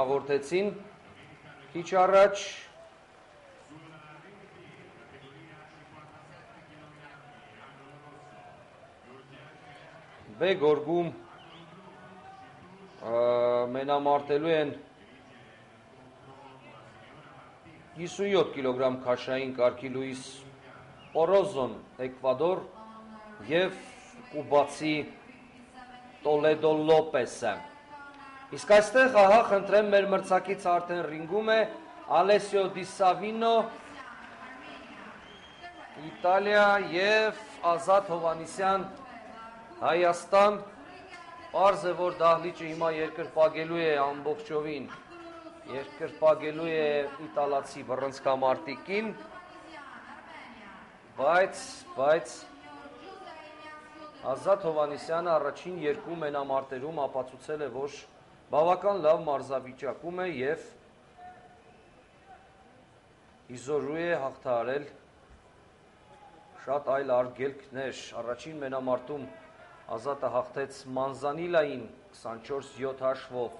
Հաղորդեցին քիչ առաջ B գորգում մենամարտելու են 57 կիլոգրամ քաշային կարգի Լուիս Օրոզոն Էկվադոր և կուբացի Տոլեդո Լոպեսը։ Իսկ այստեղ ահա խնդրեմ մեր մրցակից արդեն ռինգում է Ալեսիո Դի Սավինո Իտալիա և Ազատ Հովհաննիսյան Հայաստան։ Պարզ է, որ դահլիճը հիմա երկրպագելու է ամբողջովին, երկրպագելու է իտալացի բռնցքամարտիկին, բայց Ազատ Հովհաննիսյանը առաջին երկու մենամարտերում ապացուցել է, որ բավական լավ մարզավիճակում է և իզորու է հաղթահարել շատ այլ արգելքներ։ Առաջին մենամարտում Ազատը հաղթեց Մանզանիլային 24-7 հաշվով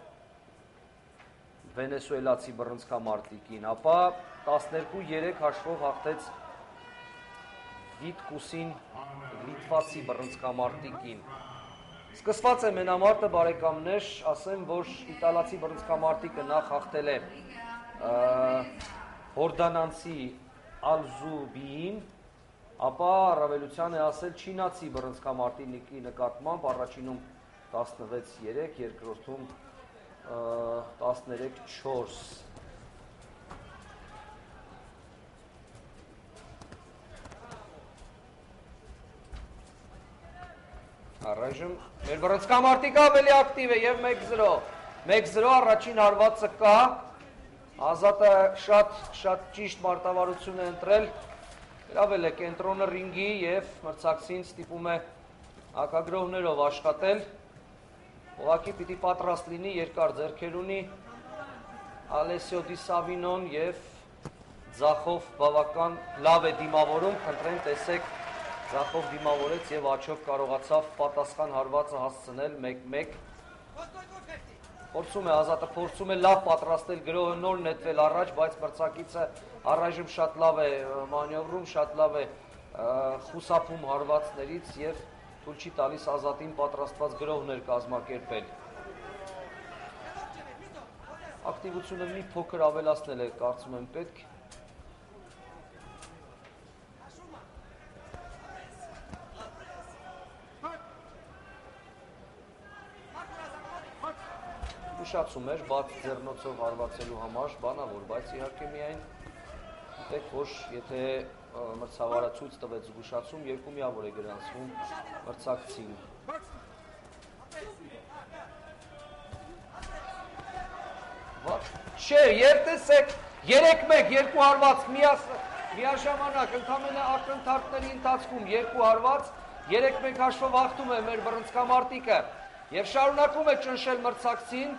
վենեսուելացի բռնցքամարտիկին, ապա 12-3 հաշվով հաղթեց Վիտկուսին լիտվացի բռնցքամարտիկին։ Սկսված է մենամարտը, բարեկամներ, ասեմ, որ իտալացի բռնցքամարտիկը նախ հաղթել է հորդանանցի Ալզուբիին, ապա առավելության է ասել չինացի բռնցքամարտիկի նկատմամբ, առաջինում 16-3, երկրորդում 13-4։ Առայժմ մեր բռնցքամարտիկը ավելի ակտիվ է և 1-0, 1-0 առաջին հարվածը կա, Ազատը շատ ճիշտ մարտավարություն է ընտրել, գրավել է կենտրոնը ռինգի և մրցակցին ստիպում է հակագրոհներով աշխատել, ուղղակի պիտի պատրաստ լինի, երկար ձեռքեր ունի Ալեսիո Դի Սավինոն և ձախով բավական լավ է դիմավորում, խնդրեմ տեսեք, ձախով դիմավորեց և աչով կարողացավ պատասխան հարվածը հասցնել 1-1։ Ազատը փորձում է լավ պատրաստել գրոհը, նոր նետվել առաջ, բայց մրցակիցը առայժմ շատ լավ է մանևրում, շատ լավ է խուսափում հարվածներից և թույլ չի տալիս Ազատին պատրաստված գրոհներ կազմակերպել։ Ակտիվությունը մի փոքր ավելացնել է, կարծում եմ պետք։ Ուշացում էր բաց ձեռնոցով հարվածելու համար, բանավոր, բայց իհարկե միայն գիտեք, որ եթե մրցավարը ցույց տվեց զգուշացում, երկու միավոր է գրանցվում մրցակցին։ Չէ, երտեսեք 3-1, երկու հարված միաժամանակ, ընդամենը ակնթարթների ընթացքում երկու հարված, 3-1 հաշվով հաղթում է մեր բռնցքամարտիկը և շարունակում է ճնշել մրցակցին,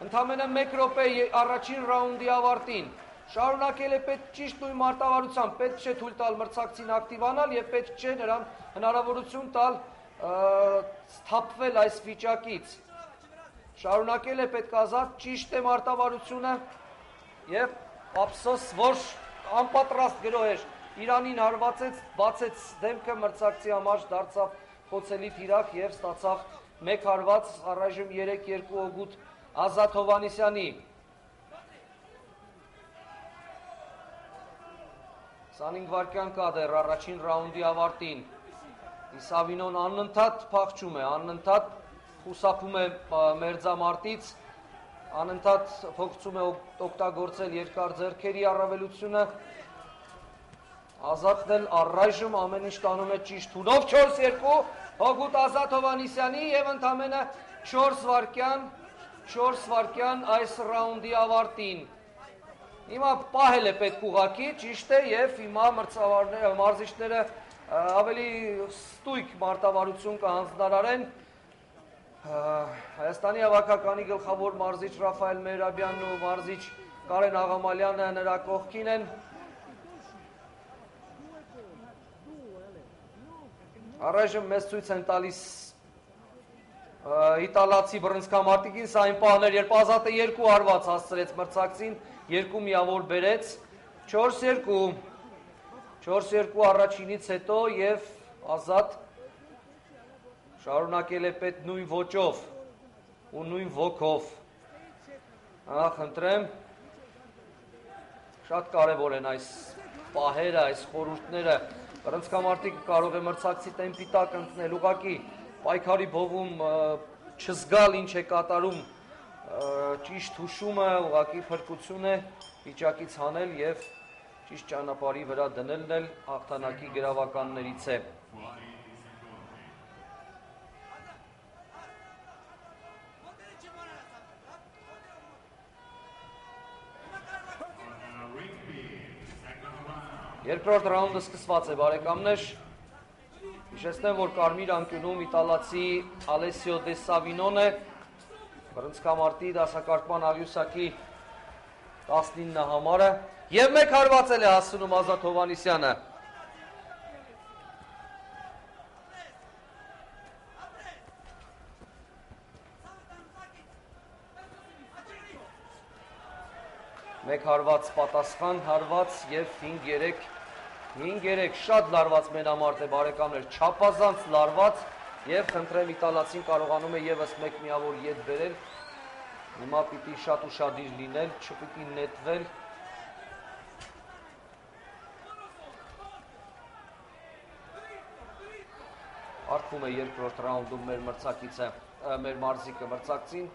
ընդամենը 1 րոպե առաջին ռաունդի ավարտին, շարունակել է պետք ճիշտ նույն մարտավարությամբ, պետք չէ թույլ տալ մրցակցին ակտիվանալ և պետք չէ նրան հնարավորություն տալ սթափվել այս վիճակից։ Շարունակել է պետք Ազատ, ճիշտ է մարտավարությունը և ափսոս, որ անպատրաստ գրոհ էր, Իրանին հարվածեց, բացեց դեմքը, մրցակցի համար դարձավ խոցելի թիրախ և ստացավ 1 հարված, առայժմ 3-2 օգուտ Ազատ Հովհաննիսյանի։ 25 վայրկյան կա դեռ առաջին ռաունդի ավարտին։ Դի Սավինոն անընդհատ փախչում է, անընդհատ խուսափում է մերձամարտից, անընդհատ փորձում է օգտագործել երկար ձեռքերի առավելությունը։ Ազատն էլ առայժմ ամեն ինչ տանում է ճիշտ հունով, 4-2 օգուտ Ազատ Հովհաննիսյանի և ընդամենը 4 վայրկյան այս ռաունդի ավարտին։ Հիմա պահել է պետք ուղղակի, ճիշտ է, և հիմա մարզիչները ավելի ստույգ մարտավարություն կհանձնարարեն։ Հայաստանի հավաքականի գլխավոր մարզիչ Ռաֆայել Մեհրաբյանն ու մարզիչ Կարեն Աղամալյանը նրա կողքին են։ Առայժմ մեզ ցույց են տալիս իտալացի բռնցքամարտիկին, սա այն պահն էր, երբ Ազատը 2 հարված հասցրեց մրցակցին, 2 միավոր բերեց, 4-2, 4-2 առաջինից հետո և Ազատ շարունակել է պետ նույն ոճով ու նույն ոգով, խնդրեմ, շատ կարևոր են այս պահերը, այս խորհուրդները, բռնցքամարտիկը կարող է մրցակցի տեմպի տակ ընկնել, ուղղակի պայքարի բովում չզգալ ինչ է կատարում, ճիշտ հուշումը, ուղղակի փրկություն է վիճակից հանել և ճիշտ ճանապարհի վրա դնելն էլ հաղթանակի գրավականներից է։ Երկրորդ ռաունդը սկսված է, բարեկամներ, հիշեցնեմ, որ կարմիր անկյունում իտալացի Ալեսիո Դե Սավինոն է, բռնցքամարտի դասակարգման աղյուսակի 19 համարը, և մեկ հարվածել է հասցնում Ազատ Հովհաննիսյանը։ Մեկ հարված պատասխան, հարված և 5-3 շատ լարված մենամարտ է, բարեկամներ, չափազանց լարված և խնդրեմ իտալացին կարողանում է ևս մեկ միավոր ետ բերել, հիմա պիտի շատ ուշադիր լինել, չպիտի նետվել, արկվում է երկրորդ ռաունդում մեր մրցակիցը, մեր մարզիկը մրցակցին,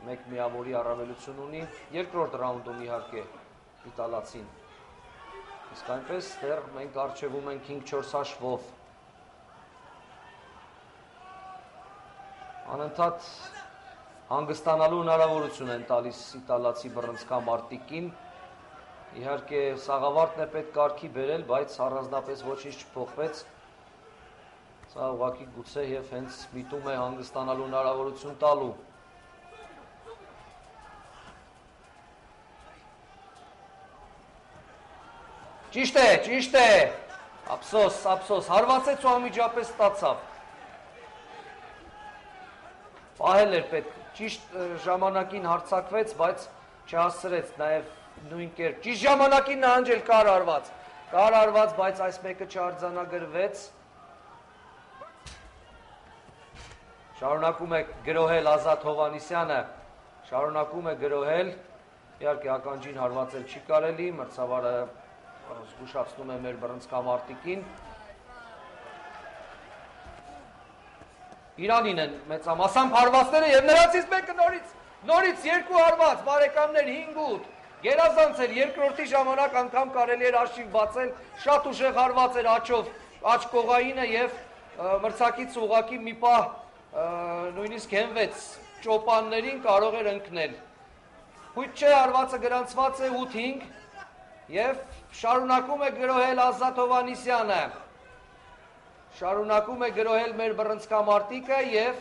մեկ միավորի առավելություն ունի, երկրորդ ռաունդում իհարկե իտալացին, իսկ այնպես դեռ մենք առջևում ենք 5-4 հաշվով, անընդհատ հանգստանալու հնարավորություն են տալիս իտալացի բռնցքամարտիկին, իհարկե սաղավարտն է պետք կարգի բերել, բայց առանձնապես ոչինչ չփոխվեց, սա ուղղակի գուցե և հենց միտում է հանգստանալու հնարավորություն տալու։ Ճիշտ է, ափսոս, հարվածեց ու անմիջապես ստացավ։ Պահել էր պետք, ճիշտ ժամանակին հարձակվեց, բայց չհասցրեց նաև նույն կերպ, ճիշտ ժամանակին նահանջել կար արված, բայց այս մեկը չարձանագրվեց։ Շարունակում է գրոհել Ազատ Հովհաննիսյանը, իհարկե ականջին հարվածել չի կարելի, մրցավարը զգուշացնում է մեր բռնցքամարտիկին։ Իրանին են մեծամասամբ հարվածները և նրանցից մեկը նորից 2 հարված, բարեկամներ 5-8, գերազանց էր երկրորդի ժամանակ անգամ կարելի էր արշիվ բացել, շատ ուժեղ հարված էր աջ կողայինը և մրցակիցը ուղղակի մի պահ նույնիսկ հենվեց ճոպաններին կարող էր ընկնել։ Հույտ չէ, հարվածը գրանցված է 8-5 և շարունակում է գրոհել Ազատ Հովհաննիսյանը, շարունակում է գրոհել մեր բռնցքամարտիկը և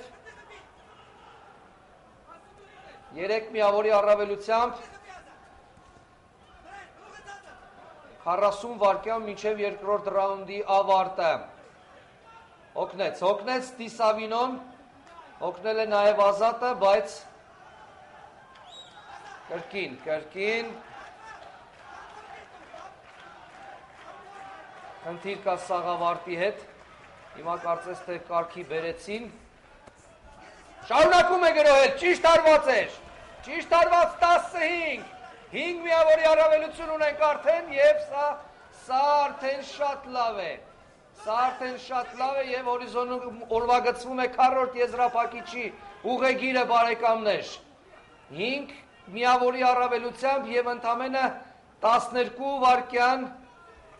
3 միավորի առավելությամբ 40 վայրկյան մինչև երկրորդ ռաունդի ավարտը։ Հոգնեց Դի Սավինոն, հոգնել է նաև Ազատը, բայց կրկին խնդիր կա սաղավարտի հետ, հիմա կարծես թե կարգի բերեցին, շարունակում է գրոհել, ճիշտ հարված 10-5, 5 միավորի առավելություն ունենք արդեն և սա արդեն շատ լավ է և հորիզոնում օրվագծվում է քառորդ եզրափակիչի ուղեգիրը բարեկամներ, 5 միավորի առավելությամբ և ընդամենը 12 վայրկյան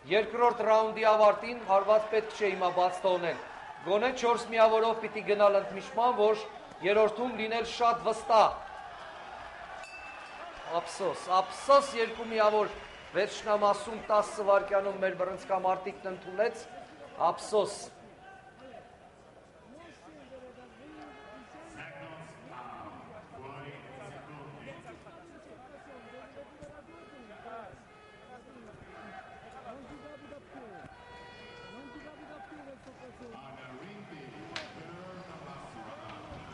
երկրորդ ռաունդի ավարտին հարված պետք չէ հիմա բաց թողնել, գոնե 4 միավորով պիտի գնալ ընդմիջման, որ երրորդում լինել շատ վստահ, ափսոս 2 միավոր վերջնամասում 10 վայրկյանում մեր բռնցքամարտիկն ընդունեց, ափսոս։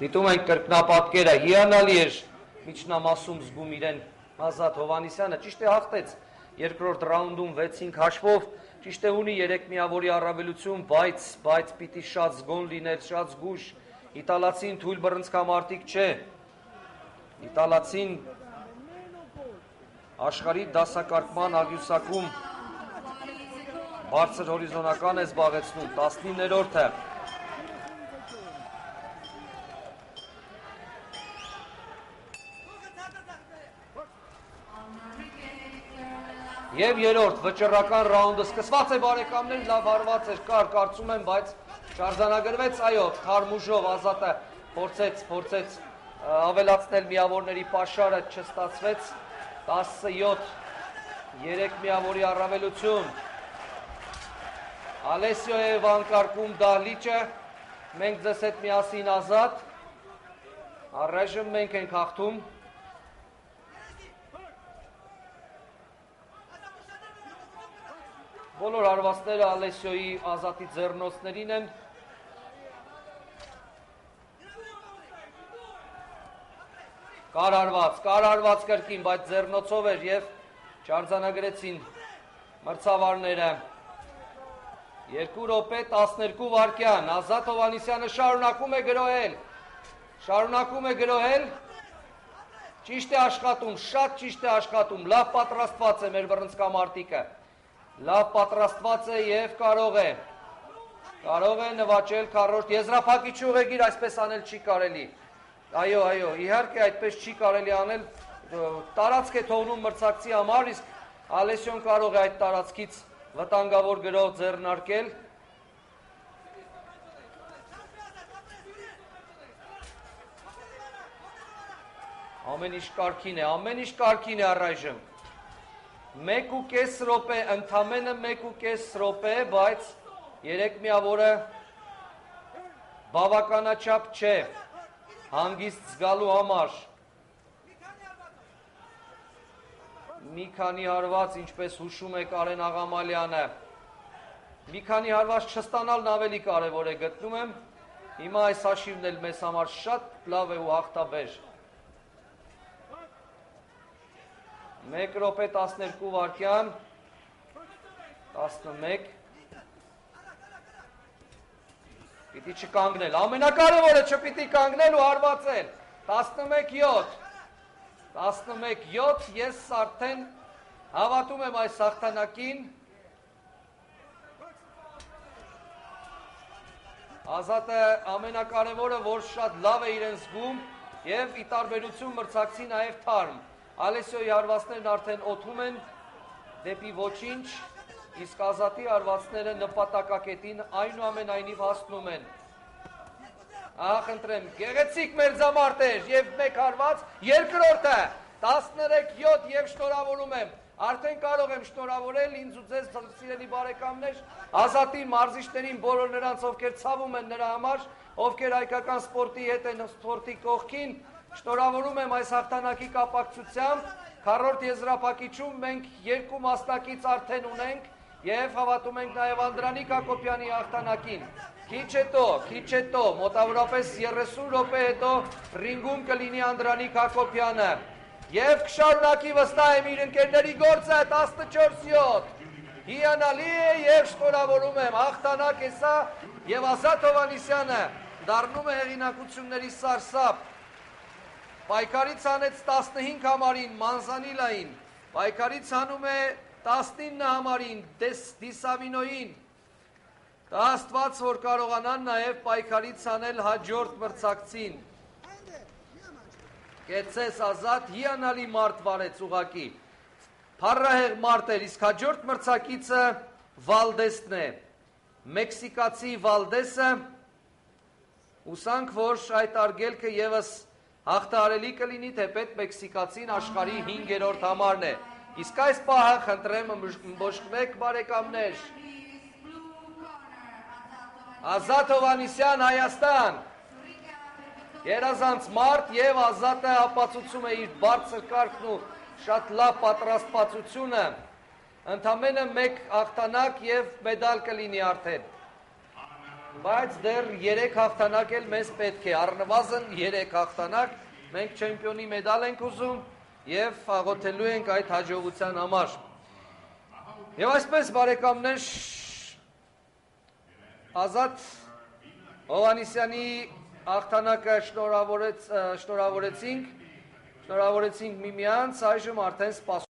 Դիտում ենք կրկնապատկերը, հիանալի էր միջնամասում զգում իրեն Ազատ Հովհաննիսյանը, ճիշտ է հաղթեց երկրորդ ռաունդում 6-5 հաշվով, ճիշտ է ունի 3 միավորի առավելություն, բայց պիտի շատ զգոն լինել, շատ զգուշ, իտալացին թույլ բռնցքամարտիկ չէ, իտալացին աշխարհի դասակարգման աղյուսակում բարձր հորիզոնական է զբաղեցնում, 19-րդը Եվ երորդ վճռական ռաունդը սկսված է բարեկամներ, լավ հարված էր, կարծում եմ, բայց շարժանագրվեց, այո, թարմուժով Ազատը փորձեց ավելացնել միավորների պաշարը, չստացվեց, 17, 3 միավորի առավելություն, Ալեսիո է վանկարկում դահլիճը, մենք ձեզ հետ միասին Ազատ, առայժմ մենք ենք հաղթում, Բոլոր հարվածները Ալեսիոյի Ազատի ձեռնոցներին են, կարարված կրկին, բայց ձեռնոցով էր և չարձանագրեցին մրցավարները, 2 րոպե 12 վայրկյան, Ազատ Հովհաննիսյանը շարունակում է գրոհել, ճիշտ է աշխատում, շատ ճիշտ է աշխատում, լավ պատրաստված է մեր բռնցքամարտիկը, լավ պատրաստված է և կարող է նվաճել քառորդ եզրափակիչ ուղեգիր, այսպես անել չի կարելի, այո, իհարկե այդպես չի կարելի անել, տարածք է թողնում մրցակցի համար, իսկ Ալեսիոն կարող է այդ տարածքից վտանգավոր գրող ձեռնարկել, ամեն ինչ կարգին է առայժմ, 1.5 րոպե, ընդամենը 1.5 րոպե, բայց 3 միավորը բավականաչափ չէ, հանգիստ զգալու համար, մի քանի հարված, ինչպես հուշում է Կարեն Աղամալյանը, մի քանի հարված չստանալն ավելի կարևոր է գտնում եմ, հիմա այս հաշիվն էլ մեզ համար շատ լավ է ու հաղթաբեր, 1 րոպե 12 վայրկյան, 11, պիտի չկանգնել, ամենակարևորը չպիտի կանգնել ու հարվածել, 11-7, ես արդեն հավատում եմ այս հաղթանակին, Ազատը ամենակարևորը, որ շատ լավ է իրեն զգում և ի տարբերություն մրցակցի նաև թարմ, Ալեսիոյի հարվածներն արդեն օդում են դեպի ոչինչ, իսկ Ազատի հարվածները նպատակակետին այնուամենայնիվ հասնում են։ Ահա խնդրեմ, գեղեցիկ մերձամարտեր և մեկ հարված, երկրորդը 13-7 և շնորհավորում եմ, արդեն կարող եմ շնորհավորել ինձ ու ձեզ սիրելի բարեկամներ, Ազատի մարզիչներին, բոլոր նրանց, ովքեր ցավում են նրա համար, ովքեր հայկական սպորտի հետ են սպորտի կողքին, շնորհավորում եմ այս հաղթանակի կապակցությամբ, քառորդ եզրափակիչում մենք 2 մասնակից արդեն ունենք և հավատում ենք նաև Անդրանիկ Հակոբյանի հաղթանակին։ Քիչ հետո, մոտավորապես 30 րոպե հետո ռինգում կլինի Անդրանիկ Հակոբյանը և կշարունակի վստահ եմ իր ընկերների գործը 14-7։ Հիանալի է և շնորհավորում եմ, հաղթանակ է սա և Ազատ Հովհաննիսյանը դառնում է հեղինակությունների սարսափ։ Պայքարից հանեց 15 համարին Մանզանիլային, պայքարից հանում է 19 համարին Դիսավինոյին, դա Աստված, որ կարողանան նաև պայքարից հանել հաջորդ մրցակցին։ Կեցես Ազատ, հիանալի մարդ վարեց ուղղակի, փառահեղ մարդ էր, իսկ հաջորդ մրցակիցը Վալդեսն է, մեքսիկացի Վալդեսը, ուսանք, որ այդ արգելքը ևս հաղթահարելի կլինի, թեպետ մեքսիկացին աշխարհի 5-րդ համարն է, իսկ այս պահը խնդրեմ ըմբոշխվեք բարեկամներ, Ազատ Հովհաննիսյան, Հայաստան, երազանց մարդ և Ազատը ապացուցում է իր բարձր կարգն ու շատ լավ պատրաստվածությունը, ընդամենը մեկ հաղթանակ և մեդալ կլինի արդեն։ Բայց դեռ 3 հաղթանակ էլ մեզ պետք է, առնվազն 3 հաղթանակ, մենք չեմպիոնի մեդալ ենք ուզում եւ աղոթելու ենք այդ հաջողության համար։ Եվ այսպես բարեկամներ, Ազատ Հովհաննիսյանի հաղթանակը շնորհավորեցինք միմյանց, այժմ արդեն սպասում